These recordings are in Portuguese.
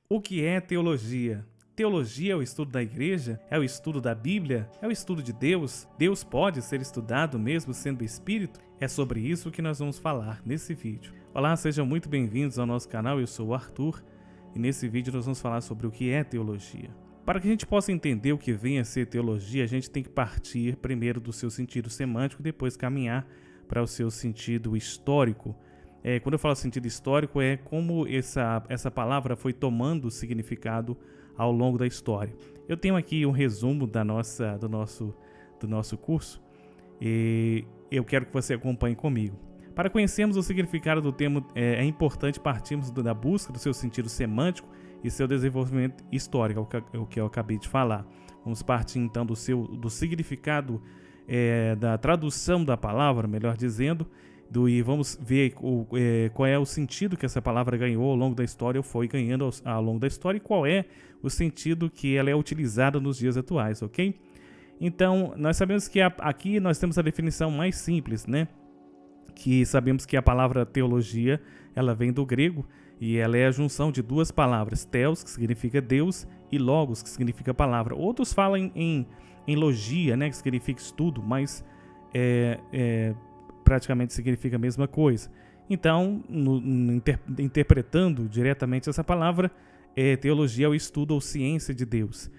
O que é teologia? Teologia é o estudo da igreja? É o estudo da Bíblia? É o estudo de Deus? Deus pode ser estudado mesmo sendo espírito? É sobre isso que nós vamos falar nesse vídeo. Olá, sejam muito bem-vindos ao nosso canal, eu sou o Arthur e nesse vídeo nós vamos falar sobre o que é teologia. Para que a gente possa entender o que vem a ser teologia, a gente tem que partir primeiro do seu sentido semântico e depois caminhar para o seu sentido histórico. Quando eu falo sentido histórico, é como essa palavra foi tomando significado ao longo da história. Eu tenho aqui um resumo do nosso curso e eu quero que você acompanhe comigo. Para conhecermos o significado do termo, é importante partirmos da busca do seu sentido semântico e seu desenvolvimento histórico, o que eu acabei de falar. Vamos partir então do significado, da tradução da palavra, melhor dizendo, e vamos ver qual é o sentido que essa palavra ganhou ao longo da história, ou foi ganhando ao longo da história, e qual é o sentido que ela é utilizada nos dias atuais, ok? Então, nós sabemos que aqui nós temos a definição mais simples, né? Que sabemos que a palavra teologia, ela vem do grego, e ela é a junção de duas palavras, theos, que significa Deus, e logos, que significa palavra. Outros falam em logia, né, que significa estudo, mas praticamente significa a mesma coisa. Então, interpretando diretamente essa palavra, teologia é o estudo ou ciência de Deus.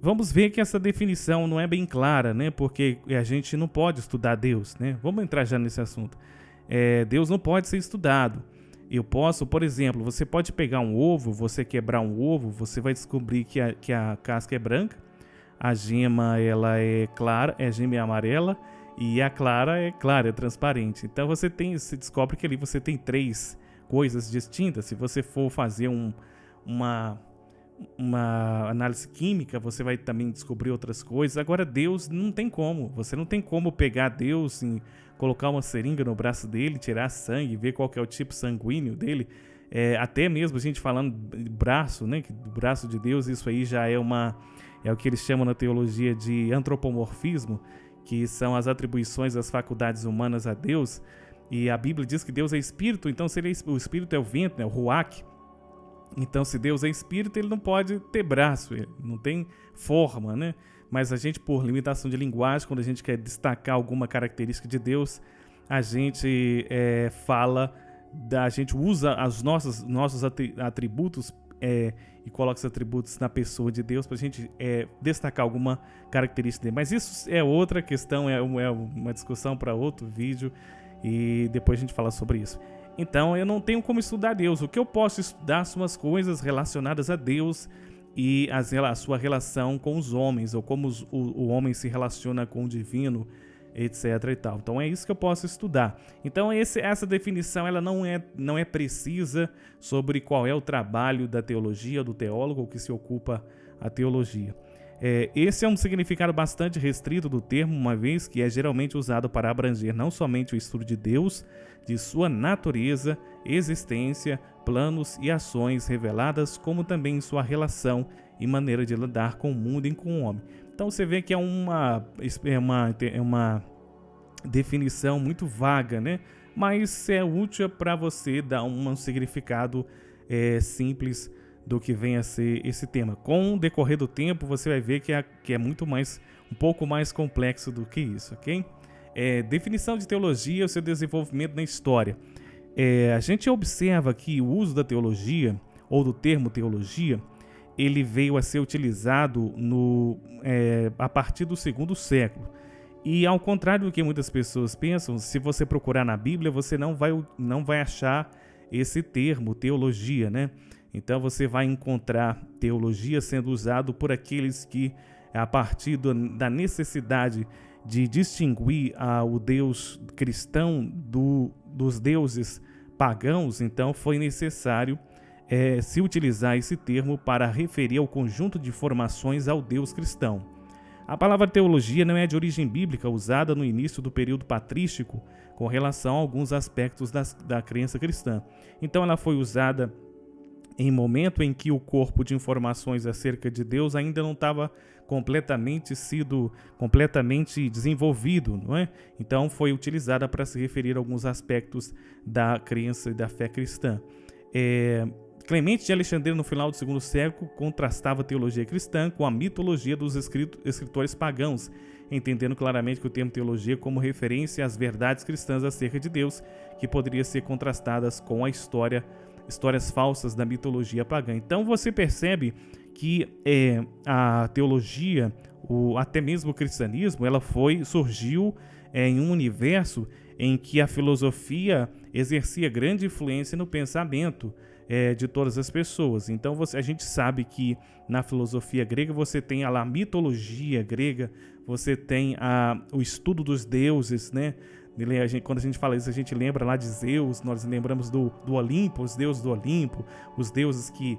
Vamos ver que essa definição não é bem clara, né? Porque a gente não pode estudar Deus, né? Vamos entrar já nesse assunto. Deus não pode ser estudado. Eu posso, por exemplo, você pode pegar um ovo, você quebrar um ovo, você vai descobrir que a casca é branca, a gema ela é clara, a gema é amarela, e a clara é transparente. Então você descobre que ali você tem três coisas distintas. Se você for fazer uma análise química, você vai também descobrir outras coisas. Agora Deus não tem como. Você não tem como pegar Deus e colocar uma seringa no braço dele, tirar sangue, ver qual que é o tipo sanguíneo dele. Até mesmo a gente falando braço, né? Do braço de Deus, isso aí já é o que eles chamam na teologia de antropomorfismo, que são as atribuições das faculdades humanas a Deus. E a Bíblia diz que Deus é espírito, então se o espírito é o vento, né, o ruach. Então, se Deus é espírito, ele não pode ter braço, ele não tem forma, né? Mas a gente, por limitação de linguagem, quando a gente quer destacar alguma característica de Deus, a gente a gente usa os nossos atributos e coloca esses atributos na pessoa de Deus para a gente destacar alguma característica dele. Mas isso é outra questão, é uma discussão para outro vídeo e depois a gente fala sobre isso. Então eu não tenho como estudar Deus. O que eu posso estudar são as coisas relacionadas a Deus e a sua relação com os homens, ou como o homem se relaciona com o divino, etc. e tal. Então é isso que eu posso estudar. Então essa definição ela não é precisa sobre qual é o trabalho da teologia, do teólogo que se ocupa a teologia. Esse é um significado bastante restrito do termo, uma vez que é geralmente usado para abranger não somente o estudo de Deus, de sua natureza, existência, planos e ações reveladas, como também sua relação e maneira de lidar com o mundo e com o homem. Então você vê que é uma definição muito vaga, né? Mas é útil para você dar um significado simples do que vem a ser esse tema. Com o decorrer do tempo, você vai ver que é um pouco mais complexo do que isso, ok? Definição de teologia e o seu desenvolvimento na história. A gente observa que o uso da teologia, ou do termo teologia, ele veio a ser utilizado a partir do segundo século. E ao contrário do que muitas pessoas pensam, se você procurar na Bíblia, você não vai achar esse termo, teologia, né? Então você vai encontrar teologia sendo usado por aqueles que, a partir da necessidade de distinguir o Deus cristão dos deuses pagãos, então foi necessário se utilizar esse termo para referir ao conjunto de informações ao Deus cristão. A palavra teologia não é de origem bíblica, usada no início do período patrístico com relação a alguns aspectos da crença cristã. Então ela foi usada em momento em que o corpo de informações acerca de Deus ainda não estava completamente desenvolvido, não é? Então foi utilizada para se referir a alguns aspectos da crença e da fé cristã. Clemente de Alexandria, no final do segundo século, contrastava a teologia cristã com a mitologia dos escritores pagãos, entendendo claramente que o termo teologia como referência às verdades cristãs acerca de Deus, que poderiam ser contrastadas com a histórias falsas da mitologia pagã. Então você percebe que a teologia, até mesmo o cristianismo, surgiu em um universo em que a filosofia exercia grande influência no pensamento de todas as pessoas. Então a gente sabe que na filosofia grega você tem a mitologia grega, você tem o estudo dos deuses, né? Quando a gente fala isso, a gente lembra lá de Zeus, nós lembramos do Olimpo, os deuses do Olimpo, os deuses que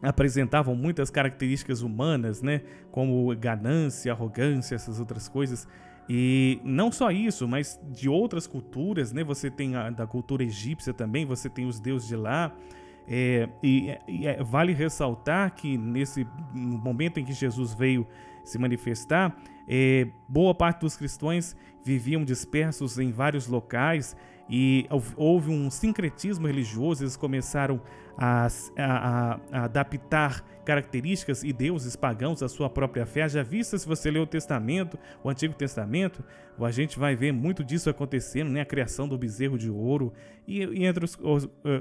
apresentavam muitas características humanas, né? Como ganância, arrogância, essas outras coisas. E não só isso, mas de outras culturas, né? Você tem da cultura egípcia também, você tem os deuses de lá. Vale ressaltar que no momento em que Jesus veio se manifestar, boa parte dos cristãos viviam dispersos em vários locais e houve um sincretismo religioso. Eles começaram a adaptar características e deuses pagãos à sua própria fé. Já vista, se você ler o Antigo Testamento, a gente vai ver muito disso acontecendo, né? A criação do bezerro de ouro e entre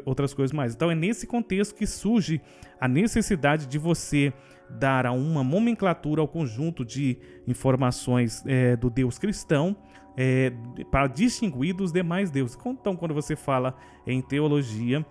outras coisas mais. Então é nesse contexto que surge a necessidade de você dar uma nomenclatura ao conjunto de informações do Deus cristão, para distinguir dos demais deuses. Então, quando você fala em teologia,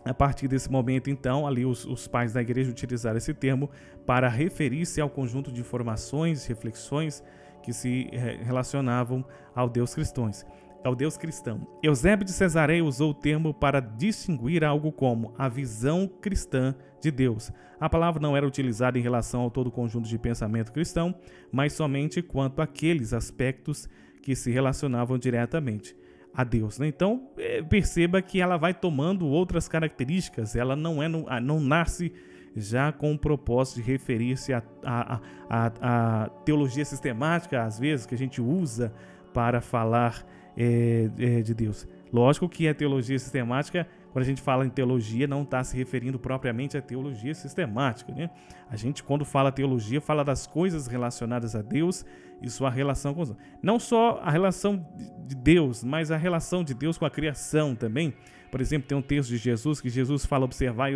a partir desse momento, então, ali os pais da igreja utilizaram esse termo para referir-se ao conjunto de informações, reflexões que se relacionavam ao Deus cristão. Eusébio de Cesareia usou o termo para distinguir algo como a visão cristã de Deus. A palavra não era utilizada em relação ao todo o conjunto de pensamento cristão, mas somente quanto àqueles aspectos que se relacionavam diretamente a Deus, né? Então, perceba que ela vai tomando outras características. Ela não nasce já com o propósito de referir-se à teologia sistemática, às vezes, que a gente usa para falar de Deus. Lógico que a teologia sistemática, quando a gente fala em teologia, não está se referindo propriamente à teologia sistemática, né? A gente, quando fala teologia, fala das coisas relacionadas a Deus e sua relação com os homens. Não só a relação de Deus, mas a relação de Deus com a criação também. Por exemplo, tem um texto de Jesus que Jesus fala: observai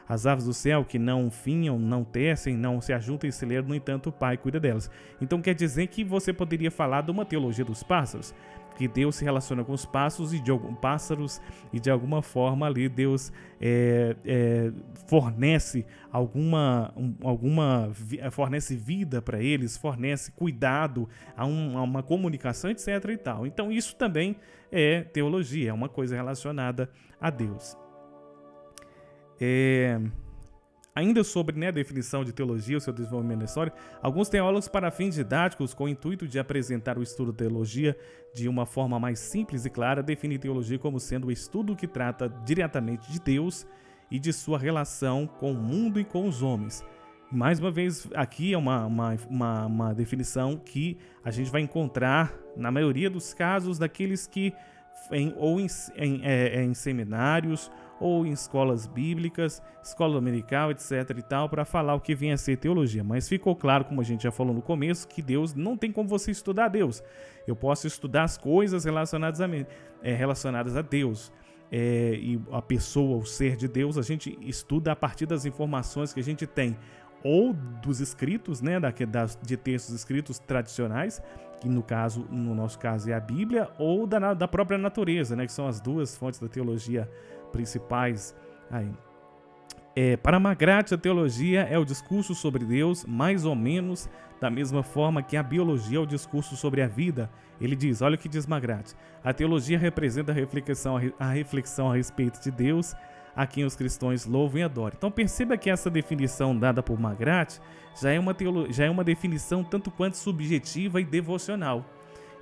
as aves do céu, que não finham, não tecem, não se ajuntam em celeiro, no entanto o Pai cuida delas. Então quer dizer que você poderia falar de uma teologia dos pássaros, que Deus se relaciona com os pássaros e de alguma forma ali Deus fornece fornece vida para eles, fornece cuidado a uma comunicação, etc. e tal. Então isso também é teologia, é uma coisa relacionada a Deus. Ainda sobre a definição de teologia, o seu desenvolvimento na história, alguns teólogos, para fins didáticos, com o intuito de apresentar o estudo da teologia de uma forma mais simples e clara, definem teologia como sendo o estudo que trata diretamente de Deus e de sua relação com o mundo e com os homens. Mais uma vez, aqui é uma definição que a gente vai encontrar, na maioria dos casos, daqueles que em seminários ou em escolas bíblicas, escola dominical, etc. e tal, para falar o que vem a ser teologia. Mas ficou claro, como a gente já falou no começo, que Deus não tem como você estudar Deus. Eu posso estudar as coisas relacionadas a Deus. E a pessoa, o ser de Deus, a gente estuda a partir das informações que a gente tem, ou dos escritos, né, de textos escritos tradicionais, que no nosso caso é a Bíblia, ou da própria natureza, né, que são as duas fontes da teologia principais aí. Para Magratti, a teologia é o discurso sobre Deus, mais ou menos da mesma forma que a biologia é o discurso sobre a vida. Ele diz, olha o que diz Magratti: a teologia representa a reflexão a respeito de Deus, a quem os cristãos louvam e adoram. Então perceba que essa definição dada por Magratti já é uma definição tanto quanto subjetiva e devocional.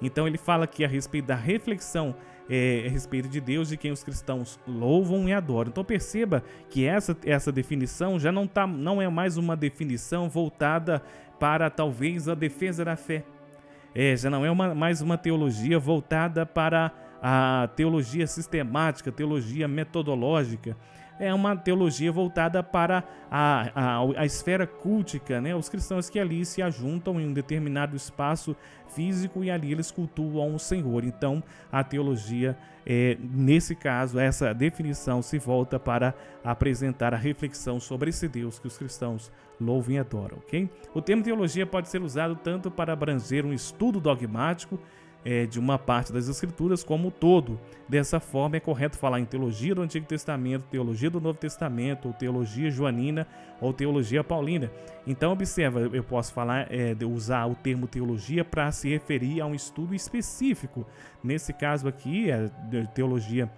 Então ele fala que a respeito da reflexão a respeito de Deus, de quem os cristãos louvam e adoram. Então perceba que essa definição já não é mais uma definição voltada para talvez a defesa da fé. Já não é mais uma teologia voltada para a teologia sistemática, teologia metodológica. é uma teologia voltada para a esfera cultica, né? Os cristãos que ali se ajuntam em um determinado espaço físico e ali eles cultuam o Senhor. Então, a teologia, nesse caso, essa definição se volta para apresentar a reflexão sobre esse Deus que os cristãos louvam e adoram, ok? O termo teologia pode ser usado tanto para abranger um estudo dogmático de uma parte das Escrituras como um todo. Dessa forma, é correto falar em teologia do Antigo Testamento, teologia do Novo Testamento, ou teologia joanina, ou teologia paulina. Então, observa, eu posso falar, usar o termo teologia para se referir a um estudo específico. Nesse caso aqui, a teologia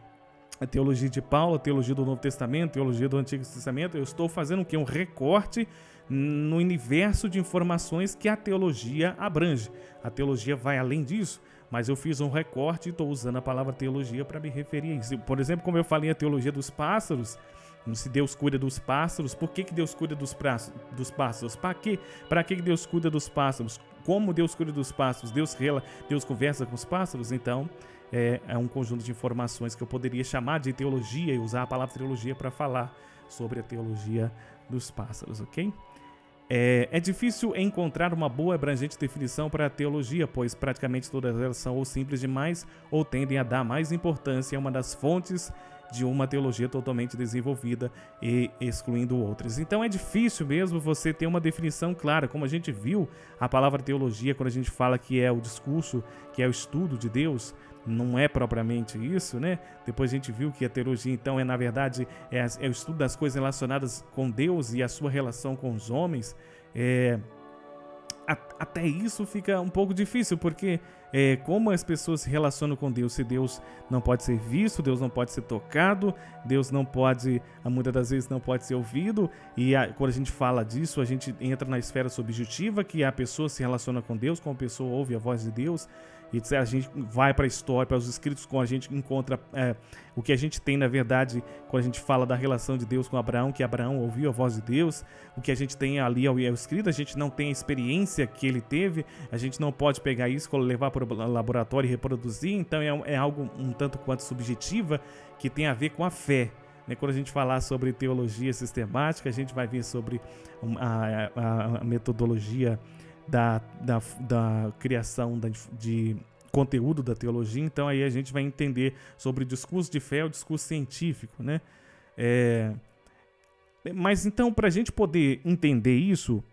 de Paulo, a teologia do Novo Testamento, a teologia do Antigo Testamento. Eu estou fazendo o quê? Um recorte no universo de informações que a teologia abrange. A teologia vai além disso, mas eu fiz um recorte e estou usando a palavra teologia para me referir a isso. Por exemplo, como eu falei a teologia dos pássaros, se Deus cuida dos pássaros, por que Deus cuida dos pássaros? Para que Deus cuida dos pássaros? Como Deus cuida dos pássaros? Deus conversa com os pássaros? Então, é um conjunto de informações que eu poderia chamar de teologia e usar a palavra teologia para falar sobre a teologia dos pássaros, ok? É difícil encontrar uma boa e abrangente definição para a teologia, pois praticamente todas elas são ou simples demais ou tendem a dar mais importância a uma das fontes de uma teologia totalmente desenvolvida e excluindo outras. Então é difícil mesmo você ter uma definição clara. Como a gente viu, a palavra teologia, quando a gente fala que é o discurso, que é o estudo de Deus, não é propriamente isso, né? Depois a gente viu que a teologia, então, na verdade, é o estudo das coisas relacionadas com Deus e a sua relação com os homens. Até isso fica um pouco difícil, porque como as pessoas se relacionam com Deus, se Deus não pode ser visto, Deus não pode ser tocado, Deus não pode, muitas das vezes não pode ser ouvido, e quando a gente fala disso, a gente entra na esfera subjetiva, que a pessoa se relaciona com Deus, como a pessoa ouve a voz de Deus, e a gente vai para a história, para os escritos, quando a gente encontra o que a gente tem, na verdade, quando a gente fala da relação de Deus com Abraão, que Abraão ouviu a voz de Deus, o que a gente tem ali ao escrito, a gente não tem a experiência que ele teve, a gente não pode pegar isso, levar para o laboratório e reproduzir, então é algo um tanto quanto subjetiva, que tem a ver com a fé. Quando a gente falar sobre teologia sistemática, a gente vai ver sobre a metodologia da criação de conteúdo da teologia. Então aí a gente vai entender sobre o discurso de fé, o discurso científico, né? Mas então, para a gente poder entender isso,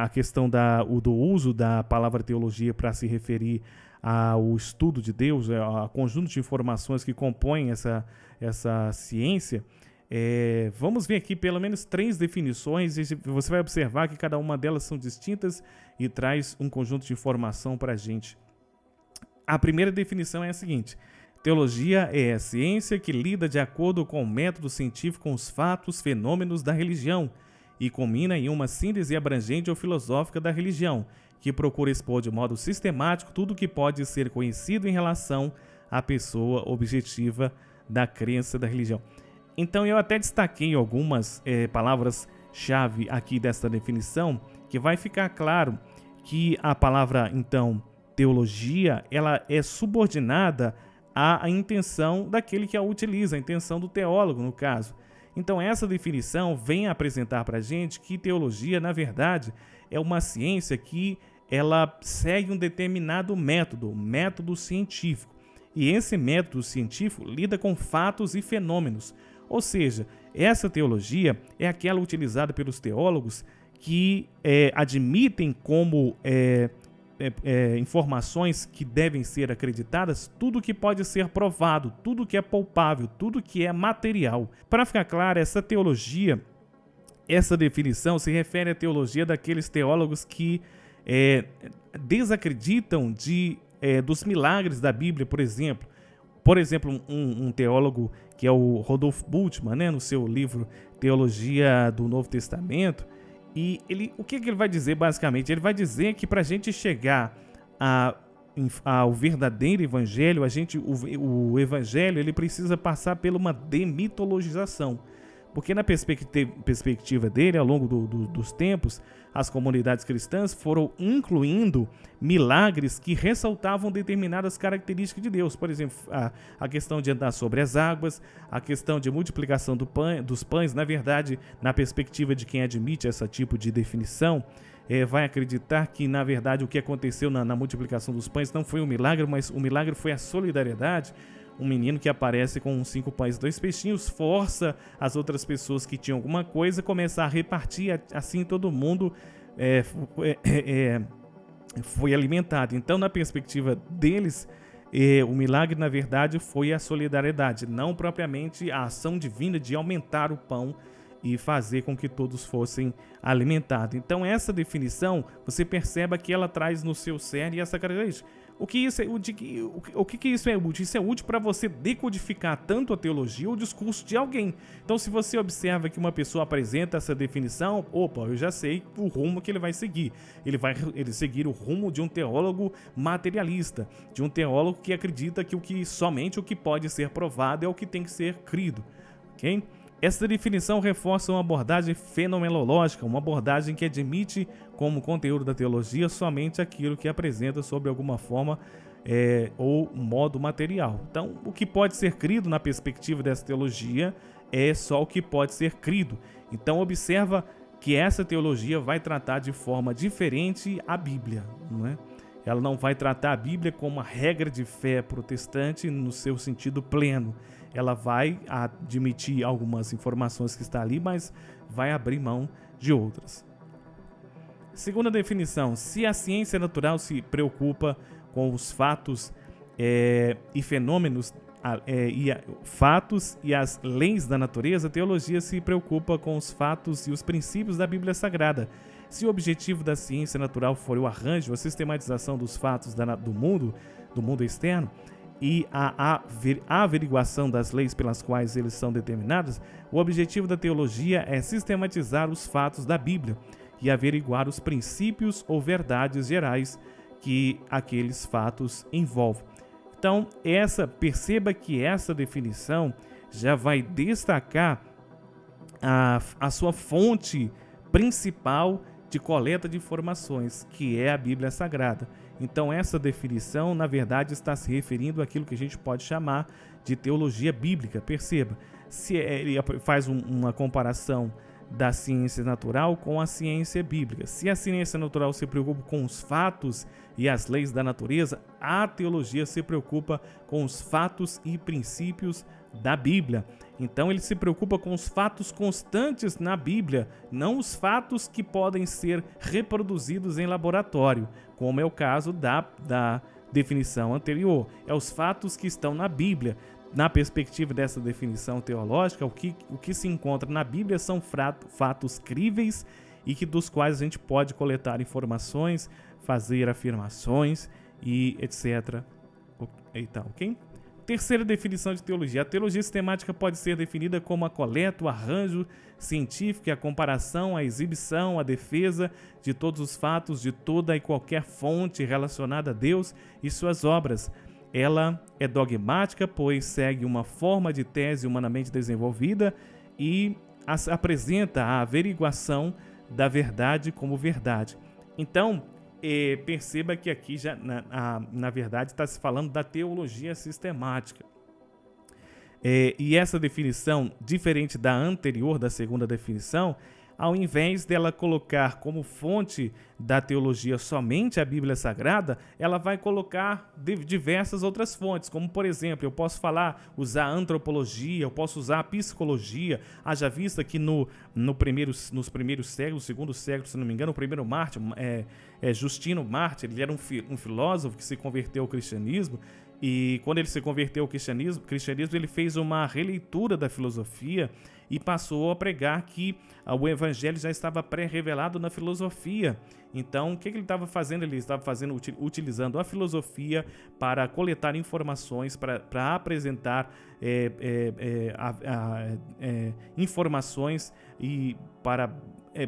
a questão do uso da palavra teologia para se referir ao estudo de Deus, ao conjunto de informações que compõem essa ciência, vamos ver aqui pelo menos 3 definições, e você vai observar que cada uma delas são distintas e traz um conjunto de informação para a gente. A primeira definição é a seguinte: teologia é a ciência que lida de acordo com o método científico com os fatos, fenômenos da religião e combina em uma síntese abrangente ou filosófica da religião, que procura expor de modo sistemático tudo o que pode ser conhecido em relação à pessoa objetiva da crença da religião. Então eu até destaquei algumas palavras-chave aqui dessa definição, que vai ficar claro que a palavra, então, teologia, ela é subordinada à intenção daquele que a utiliza, a intenção do teólogo, no caso. Então essa definição vem apresentar para a gente que teologia, na verdade, é uma ciência que ela segue um determinado método científico. E esse método científico lida com fatos e fenômenos. Ou seja, essa teologia é aquela utilizada pelos teólogos que admitem como informações que devem ser acreditadas tudo que pode ser provado, tudo que é palpável, tudo que é material. Para ficar claro, essa teologia, essa definição se refere à teologia daqueles teólogos que desacreditam dos milagres da Bíblia, por exemplo. Por exemplo, um teólogo que é o Rodolfo Bultmann, né, no seu livro Teologia do Novo Testamento, e o que ele vai dizer basicamente? Ele vai dizer que para a gente chegar ao verdadeiro evangelho, o evangelho ele precisa passar por uma demitologização. Porque na perspectiva dele, ao longo dos tempos, as comunidades cristãs foram incluindo milagres que ressaltavam determinadas características de Deus. Por exemplo, a questão de andar sobre as águas, a questão de multiplicação dos pães. Na verdade, na perspectiva de quem admite esse tipo de definição, vai acreditar que, na verdade, o que aconteceu na multiplicação dos pães não foi um milagre, mas o milagre foi a solidariedade. Um menino que aparece com 5 pães e 2 peixinhos força as outras pessoas que tinham alguma coisa a começar a repartir, assim todo mundo foi alimentado. Então, na perspectiva deles, o milagre, na verdade, foi a solidariedade, não propriamente a ação divina de aumentar o pão e fazer com que todos fossem alimentados. Então, essa definição, você perceba que ela traz no seu cerne essa característica. O que isso é útil? Isso é útil para você decodificar tanto a teologia ou o discurso de alguém. Então, se você observa que uma pessoa apresenta essa definição, eu já sei o rumo que ele vai seguir. Ele vai seguir o rumo de um teólogo materialista, de um teólogo que acredita que somente o que pode ser provado é o que tem que ser crido. Ok? Essa definição reforça uma abordagem fenomenológica, uma abordagem que admite como conteúdo da teologia somente aquilo que apresenta sob alguma forma ou modo material. Então, o que pode ser crido na perspectiva dessa teologia é só o que pode ser crido. Então, observa que essa teologia vai tratar de forma diferente a Bíblia, não é? Ela não vai tratar a Bíblia como uma regra de fé protestante no seu sentido pleno. Ela vai admitir algumas informações que estão ali, mas vai abrir mão de outras. Segunda definição: se a ciência natural se preocupa com os fatos e fenômenos, fatos e as leis da natureza, a teologia se preocupa com os fatos e os princípios da Bíblia Sagrada. Se o objetivo da ciência natural for o arranjo, a sistematização dos fatos do mundo externo, e a averiguação das leis pelas quais eles são determinados, o objetivo da teologia é sistematizar os fatos da Bíblia e averiguar os princípios ou verdades gerais que aqueles fatos envolvem. Então, perceba que essa definição já vai destacar a sua fonte principal de coleta de informações, que é a Bíblia Sagrada. Então, essa definição, na verdade, está se referindo àquilo que a gente pode chamar de teologia bíblica. Perceba, se ele faz uma comparação da ciência natural com a ciência bíblica. Se a ciência natural se preocupa com os fatos e as leis da natureza, a teologia se preocupa com os fatos e princípios da Bíblia. Então, ele se preocupa com os fatos constantes na Bíblia, não os fatos que podem ser reproduzidos em laboratório, como é o caso da definição anterior. É os fatos que estão na Bíblia. Na perspectiva dessa definição teológica, o que se encontra na Bíblia são fatos críveis e dos quais a gente pode coletar informações, fazer afirmações e etc. Ok? Terceira definição de teologia. A teologia sistemática pode ser definida como a coleta, o arranjo científico, a comparação, a exibição, a defesa de todos os fatos, de toda e qualquer fonte relacionada a Deus e suas obras. Ela é dogmática, pois segue uma forma de tese humanamente desenvolvida e apresenta a averiguação da verdade como verdade. Então, perceba que aqui já, na verdade, está se falando da teologia sistemática. E essa definição, diferente da anterior, da segunda definição, ao invés dela colocar como fonte da teologia somente a Bíblia Sagrada, ela vai colocar diversas outras fontes, como, por exemplo, eu posso usar a antropologia, eu posso usar a psicologia. Haja vista que nos primeiros séculos, segundo século, se não me engano, o primeiro mártir, Justino Mártir, ele era um filósofo que se converteu ao cristianismo. E quando ele se converteu ao cristianismo, ele fez uma releitura da filosofia e passou a pregar que o evangelho já estava pré-revelado na filosofia. Então, o que ele estava fazendo? Ele estava utilizando a filosofia para coletar informações, para apresentar informações e para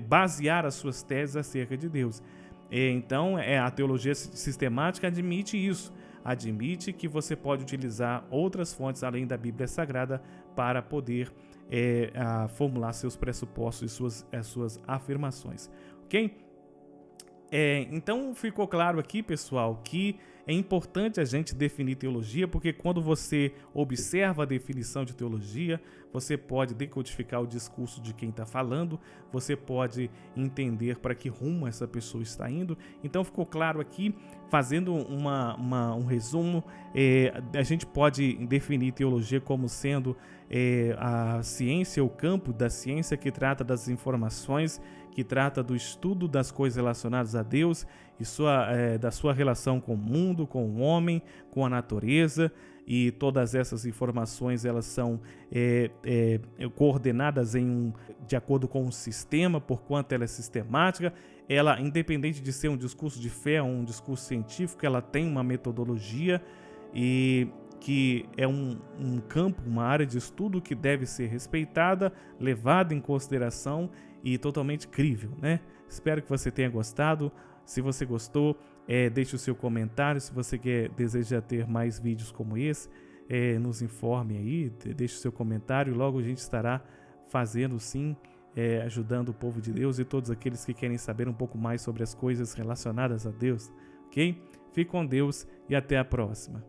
basear as suas teses acerca de Deus. Então, a teologia sistemática admite isso. Admite que você pode utilizar outras fontes além da Bíblia Sagrada para poder a formular seus pressupostos e suas afirmações, ok? Então ficou claro aqui, pessoal, que é importante a gente definir teologia, porque quando você observa a definição de teologia, você pode decodificar o discurso de quem está falando, você pode entender para que rumo essa pessoa está indo. Então ficou claro aqui, fazendo um resumo, a gente pode definir teologia como sendo a ciência, o campo da ciência que trata das informações, que trata do estudo das coisas relacionadas a Deus e da sua relação com o mundo, com o homem, com a natureza, e todas essas informações elas são coordenadas de acordo com um sistema, porquanto ela é sistemática. Ela, independente de ser um discurso de fé ou um discurso científico, ela tem uma metodologia e que é um campo, uma área de estudo que deve ser respeitada, levada em consideração e totalmente crível, né? Espero que você tenha gostado. Se você gostou, deixe o seu comentário. Se você deseja ter mais vídeos como esse, nos informe aí, deixe o seu comentário. Logo a gente estará fazendo sim, ajudando o povo de Deus e todos aqueles que querem saber um pouco mais sobre as coisas relacionadas a Deus, ok? Fique com Deus e até a próxima.